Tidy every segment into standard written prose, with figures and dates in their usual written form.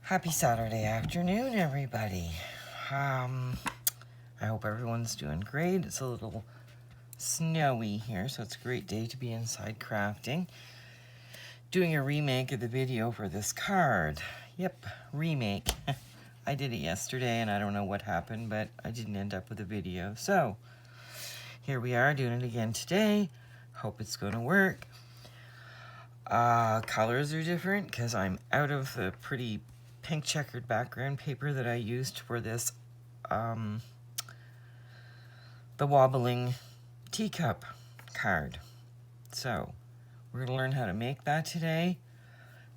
Happy Saturday afternoon, everybody. I hope everyone's doing great. It's a little snowy here, so it's a great day to be inside crafting. Doing a remake of the video for this card. Yep, remake. I did it yesterday, and I don't know what happened, but I didn't end up with a video. So, here we are doing it again today. Hope it's going to work. Colors are different because I'm out of the pretty pink checkered background paper that I used for this, the Wobbling Teacup card. So, we're going to learn how to make that today,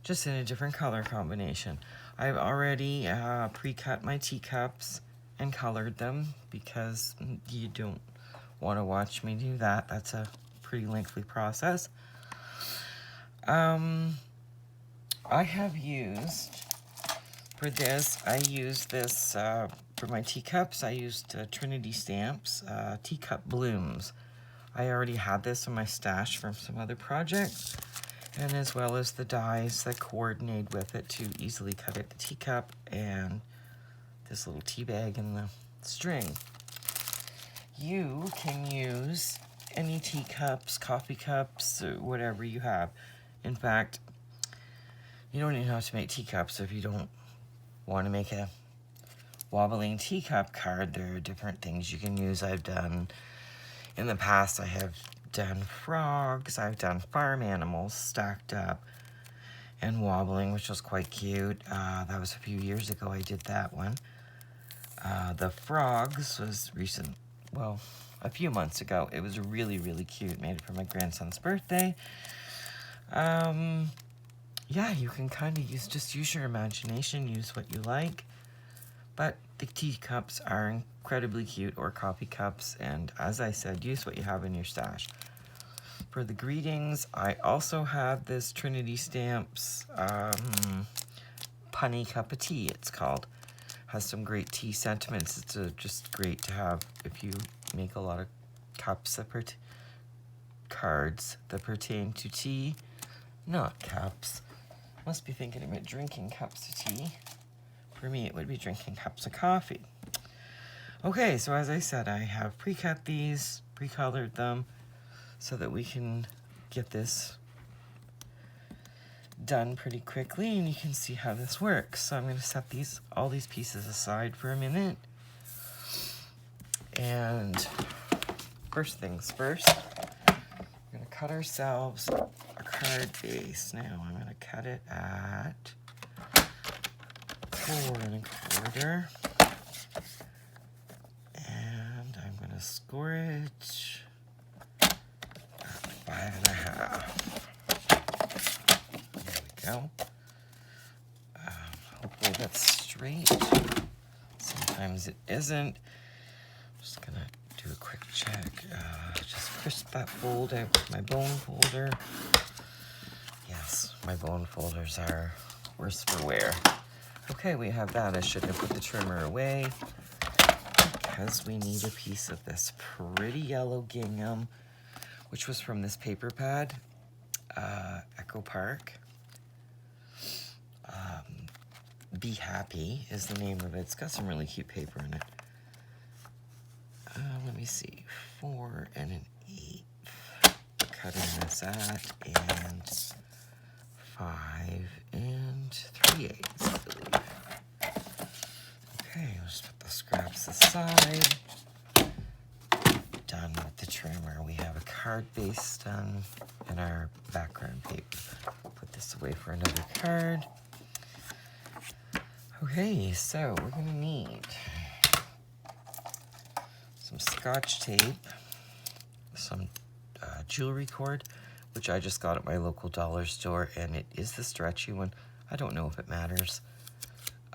just in a different color combination. I've already pre-cut my teacups and colored them because you don't want to watch me do that. That's a pretty lengthy process. I have used, for this, I used this, for my teacups, I used Trinity Stamps Teacup Blooms. I already had this in my stash from some other projects, and as well as the dies that coordinate with it to easily cut out the teacup and this little tea bag and the string. You can use any teacups, coffee cups, or whatever you have. In fact, you don't even have to make teacups if you don't want to make a wobbling teacup card. There are different things you can use. I've done, in the past, I have done frogs, I've done farm animals stacked up and wobbling, which was quite cute. That was a few years ago I did that one. The frogs was recent, well, a few months ago. It was really, really cute. Made it for my grandson's birthday. Yeah, you can kind of just use your imagination, use what you like. But the teacups are incredibly cute, or coffee cups, and as I said, use what you have in your stash. For the greetings, I also have this Trinity Stamps Punny Cup of Tea, it's called. Has some great tea sentiments. It's just great to have if you make a lot of cups that cards that pertain to tea. Not cups. Must be thinking about drinking cups of tea. For me, it would be drinking cups of coffee. Okay, so as I said, I have pre-cut these, pre-colored them, so that we can get this done pretty quickly, and you can see how this works. So I'm going to set all these pieces aside for a minute. And first things first, we're going to cut ourselves a card base. Now I'm going to cut it at 4 1/4, and I'm going to score it at 5 1/2. There we go. Hopefully that's straight. Sometimes it isn't. I'm just going to do a quick check. Just crisp that fold out with my bone folder. Yes, my bone folders are worse for wear. Okay, we have that. I should have put the trimmer away because we need a piece of this pretty yellow gingham, which was from this paper pad, Echo Park. Be Happy is the name of it. It's got some really cute paper in it. Let me see, 4 1/8. Cutting this at, and 5 3/8, I believe. Okay, let's put the scraps aside. Done with the trimmer. We have a card base done in our background paper. Put this away for another card. Okay, so we're going to need some Scotch tape, some jewelry cord, which I just got at my local dollar store, and it is the stretchy one. I don't know if it matters.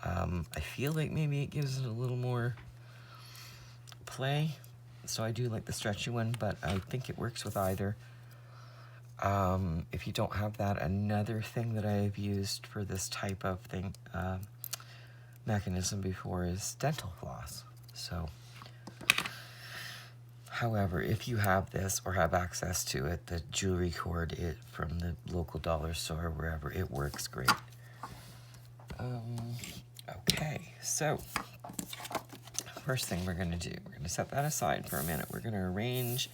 I feel like maybe it gives it a little more play, so I do like the stretchy one, but I think it works with either. If you don't have that, another thing that I have used for this type of thing, mechanism before, is dental floss. So, however, if you have this or have access to it, the jewelry cord from the local dollar store, wherever, it works great. Okay, so first thing we're going to do, we're going to set that aside for a minute. We're going to arrange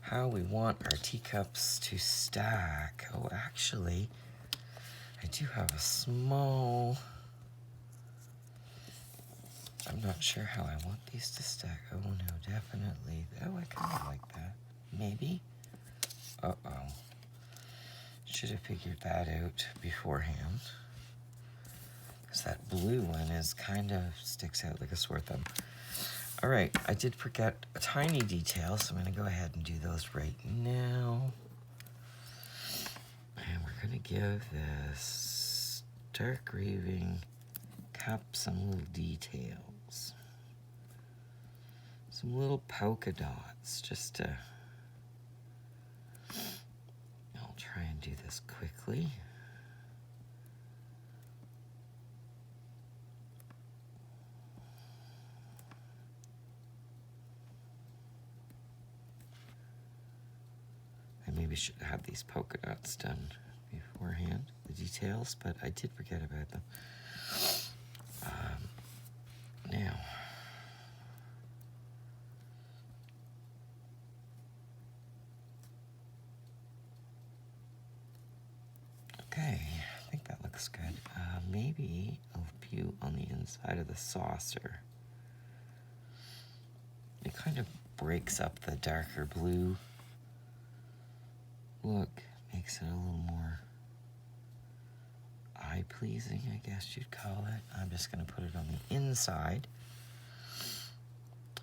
how we want our teacups to stack. Oh, actually, I do have a small, I'm not sure how I want these to stack. Oh no, definitely. Oh, I kind of like that. Maybe. Uh-oh. Should have figured that out beforehand. Because that blue one is kind of sticks out like a sore thumb. All right, I did forget a tiny detail, so I'm going to go ahead and do those right now. And we're going to give this dark raving cup some little details. Some little polka dots, just to... I'll try and do this quickly. I maybe should have these polka dots done beforehand, the details, but I did forget about them. Now, okay, I think that looks good. Maybe a few on the inside of the saucer. It kind of breaks up the darker blue look, makes it a little more eye-pleasing, I guess you'd call it. I'm just going to put it on the inside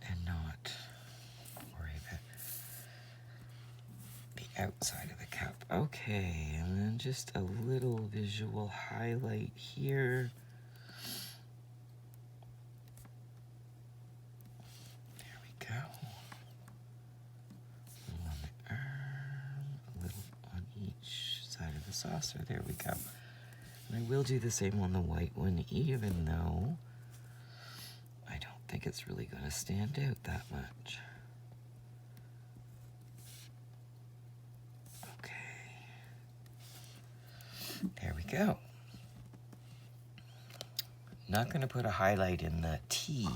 and not worry about the outside of the cup. Okay, and then just a little visual highlight here. There we go. A little on the arm, a little on each side of the saucer. There we go. And I will do the same on the white one, even though I don't think it's really going to stand out that much. Okay. There we go. Not going to put a highlight in the T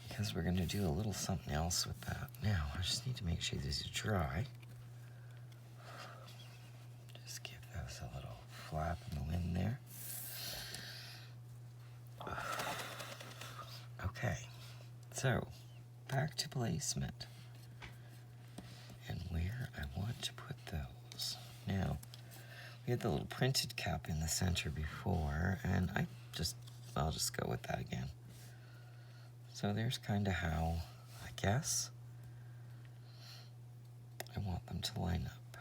because we're going to do a little something else with that. Now, I just need to make sure these are dry. Just give those a little flap in the wind there. Okay, so back to placement and where I want to put those. Now, we had the little printed cap in the center before, and I'll just go with that again. So there's kind of how, I guess, I want them to line up.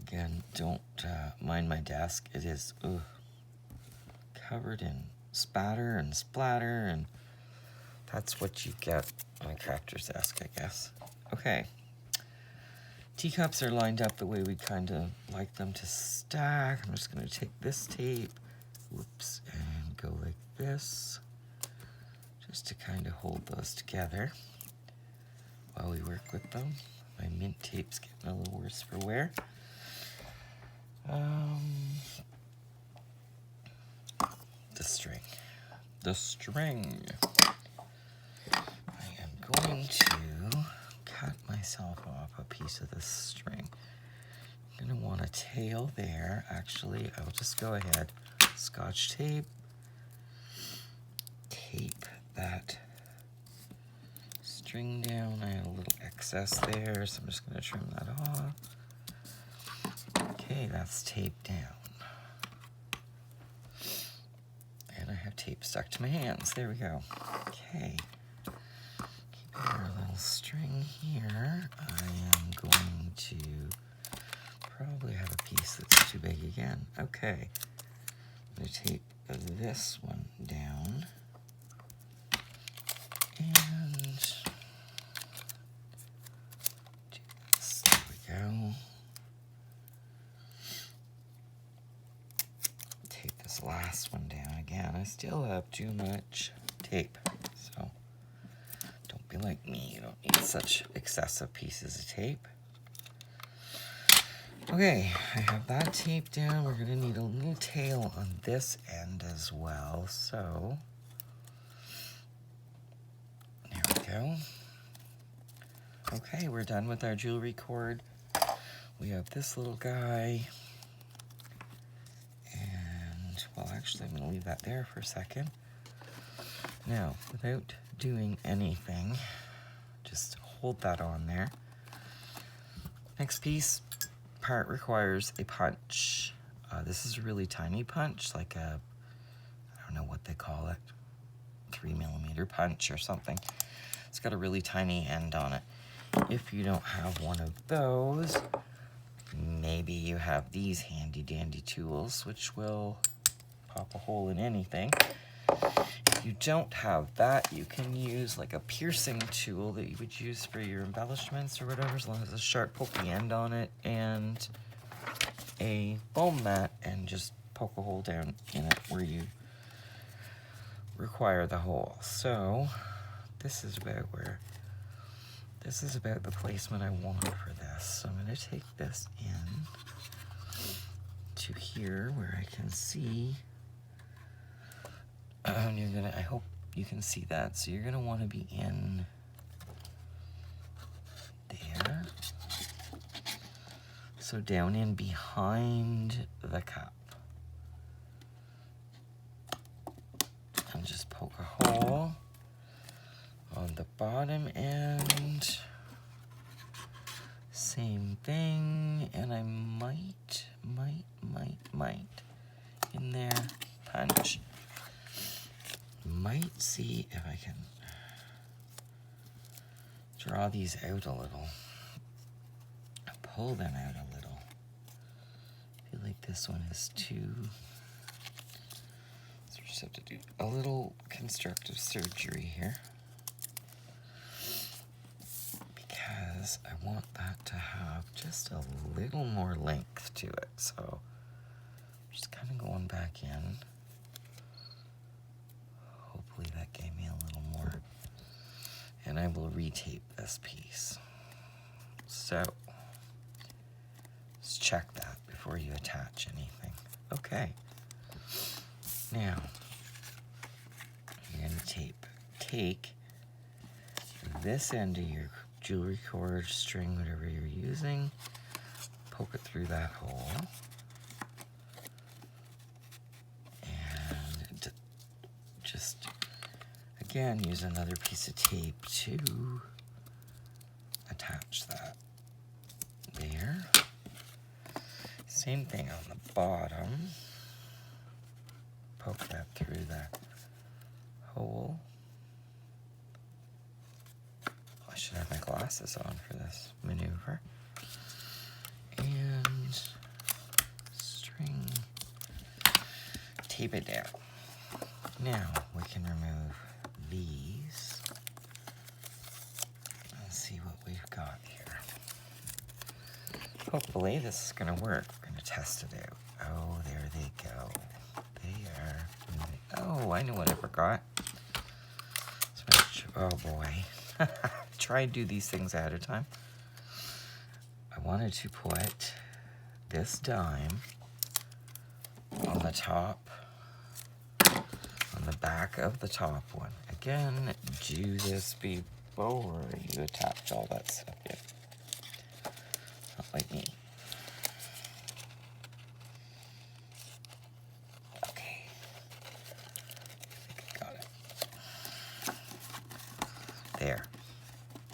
Again, don't mind my desk. It is covered in spatter and splatter, and that's what you get on a crafter's desk, I guess. Okay. Teacups are lined up the way we kind of like them to stack. I'm just going to take this tape, whoops, and go like this, just to kind of hold those together while we work with them. My mint tape's getting a little worse for wear. The string. I am going to cut myself off a piece of this string. I'm going to want a tail there. Actually, I'll just go ahead, Scotch tape that string down. I had a little excess there, so I'm just going to trim that off. Okay, that's taped down. And I have tape stuck to my hands. There we go. Okay. Keep our little string here. I am going to probably have a piece that's too big again. Okay. I'm going to tape this one down. And do this. There we go. Tape this last one down again. I still have too much tape, so don't be like me. You don't need such excessive pieces of tape. Okay, I have that taped down. We're gonna need a new tail on this end as well, so there we go. Okay, we're done with our jewelry cord. We have this little guy, and well, actually I'm gonna leave that there for a second. Now, without doing anything, just hold that on there. Next part requires a punch. This is a really tiny punch, like a, I don't know what they call it, 3mm punch or something. It's got a really tiny end on it. If you don't have one of those, maybe you have these handy dandy tools, which will pop a hole in anything. If you don't have that, you can use like a piercing tool that you would use for your embellishments or whatever, as long as it's a sharp pokey end on it, and a foam mat, and just poke a hole down in it where you require the hole. So this is about the placement I want for this. So I'm going to take this in to here where I can see. I hope you can see that. So you're gonna want to be in there. So down in behind the cup. And just poke a hole on the bottom end. Same thing. And I might in there, punch. Might see if I can draw these out a little, pull them out a little. I feel like this one is too, so we just have to do a little constructive surgery here, because I want that to have just a little more length to it. So just kind of going back in. Hopefully that gave me a little more. And I will retape this piece. So let's check that before you attach anything. Okay. Now you're going to take this end of your jewelry cord, string, whatever you're using, poke it through that hole. And just again, use another piece of tape to attach that there. Same thing on the bottom. Poke that through the hole. I should have my glasses on for this maneuver. And string, tape it down. Now we can remove these and see what we've got here. Hopefully this is going to work. We're going to test it out. Oh, there they go. They are moving. Oh, I know what I forgot. Oh boy. Try and do these things ahead of time. I wanted to put this dime on the top, on the back of the top one. Again, do this before you attach all that stuff in. Not like me. Okay. I think I got it. There.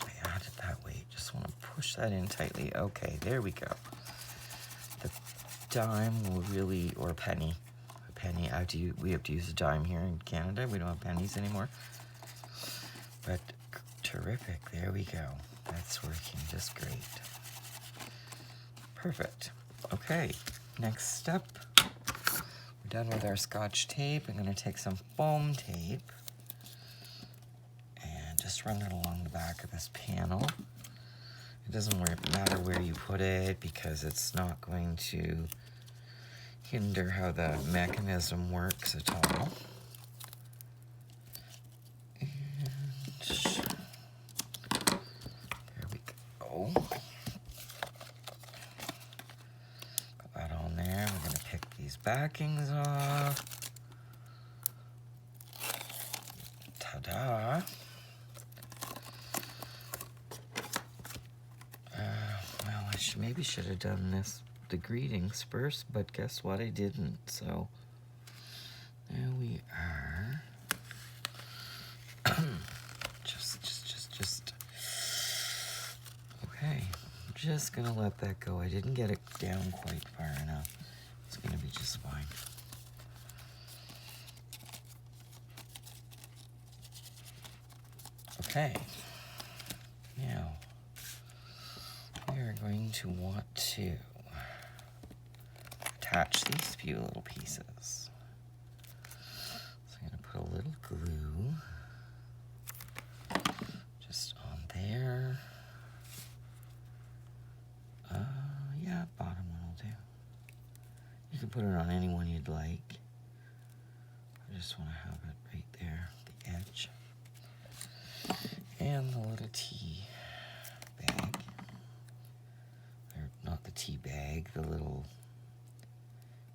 I added that weight. Just want to push that in tightly. Okay, there we go. The dime will really, or a penny. Penny, we have to use a dime here in Canada. We don't have pennies anymore. But terrific, there we go. That's working just great. Perfect. Okay, next step. We're done with our Scotch tape. I'm gonna take some foam tape and just run it along the back of this panel. It doesn't matter where you put it because it's not going to hinder how the mechanism works at all. And there we go. backings off. Ta-da. Well, I maybe should have done the greetings first, but guess what? I didn't. So there we are. just. Okay, I'm just gonna let that go. I didn't get it down quite far enough. It's gonna be just fine. Okay, now we are going to want to attach these few little pieces. So I'm going to put a little glue just on there. Yeah, bottom one will do. You can put it on any one you'd like. I just want to have it right there, the edge. And the little tea bag, or not the tea bag, the little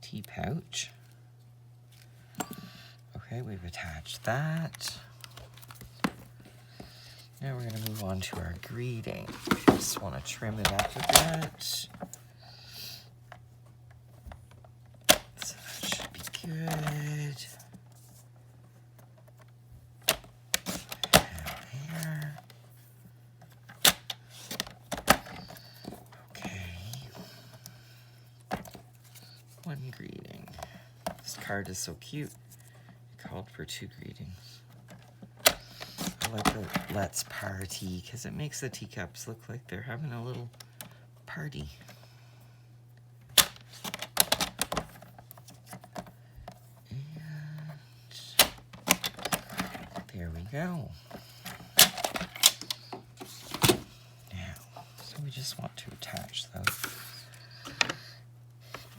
tea pouch. Okay, we've attached that. Now we're going to move on to our greeting. Just want to trim it up a bit. So that should be good. One greeting. This card is so cute. It called for 2 greetings. I like the Let's Party because it makes the teacups look like they're having a little party. And there we go. Now, so we just want to attach those.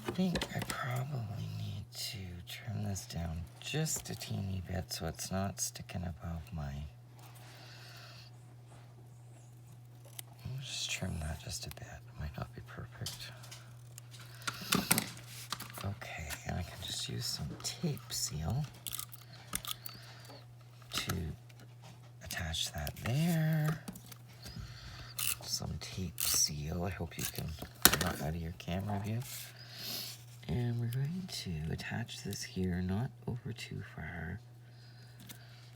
I think I probably need to trim this down just a teeny bit so it's not sticking above my... I'll just trim that just a bit. It might not be perfect. Okay, and I can just use some tape seal to attach that there. Some tape seal. I hope you can, not out of your camera view. And we're going to attach this here, not over too far,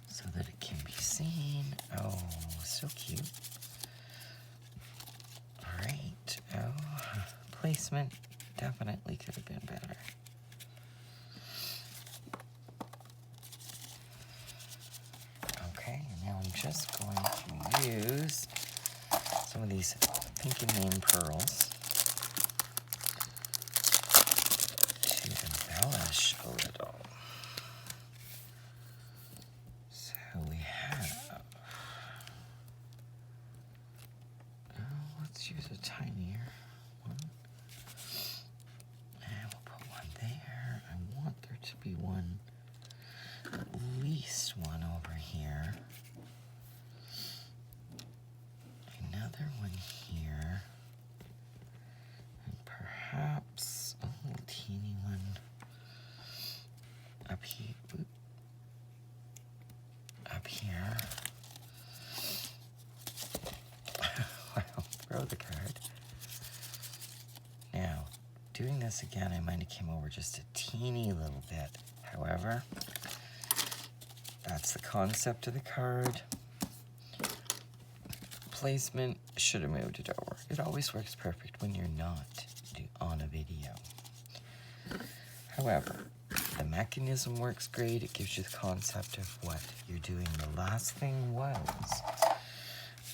so that it can be seen. Oh, so cute. All right. Oh, placement definitely could have been better. Okay, now I'm just going to use some of these Pink and Name pearls embellish a little. So we have, let's use a tinier one. And we'll put one there. I want there to be one, at least one over here. Another one here. And perhaps a little teeny one up here. Up here. Wow, throw the card. Now, doing this again, I might have came over just a teeny little bit. However, that's the concept of the card. Placement, should have moved it over. It always works perfect when you're not on a video. However, the mechanism works great. It gives you the concept of what you're doing. The last thing was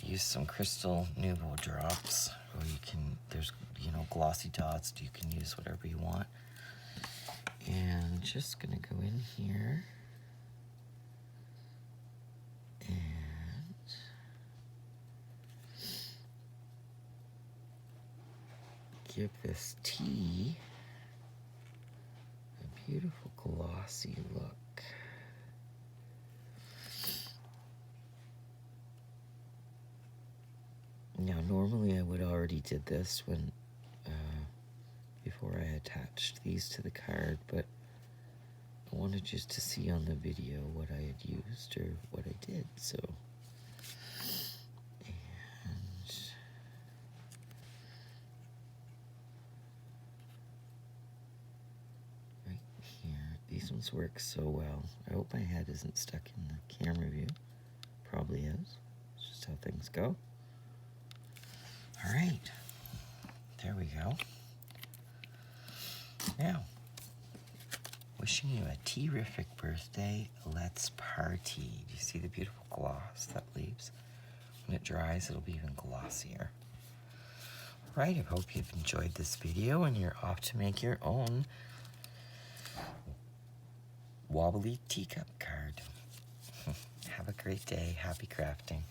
use some crystal Nuvo drops, or you can, there's, you know, glossy dots. You can use whatever you want. And just gonna go in here and give this tea a beautiful glossy look. Now, normally I would already did this when before I attached these to the card, but I wanted just to see on the video what I had used or what I did, so. And right here, these ones work so well. I hope my head isn't stuck in the camera view. Probably is. It's just how things go. All right, there we go. Now, wishing you a terrific birthday. Let's party. Do you see the beautiful gloss that leaves? When it dries, it'll be even glossier. All right, I hope you've enjoyed this video and you're off to make your own wobbly teacup card. Have a great day. Happy crafting.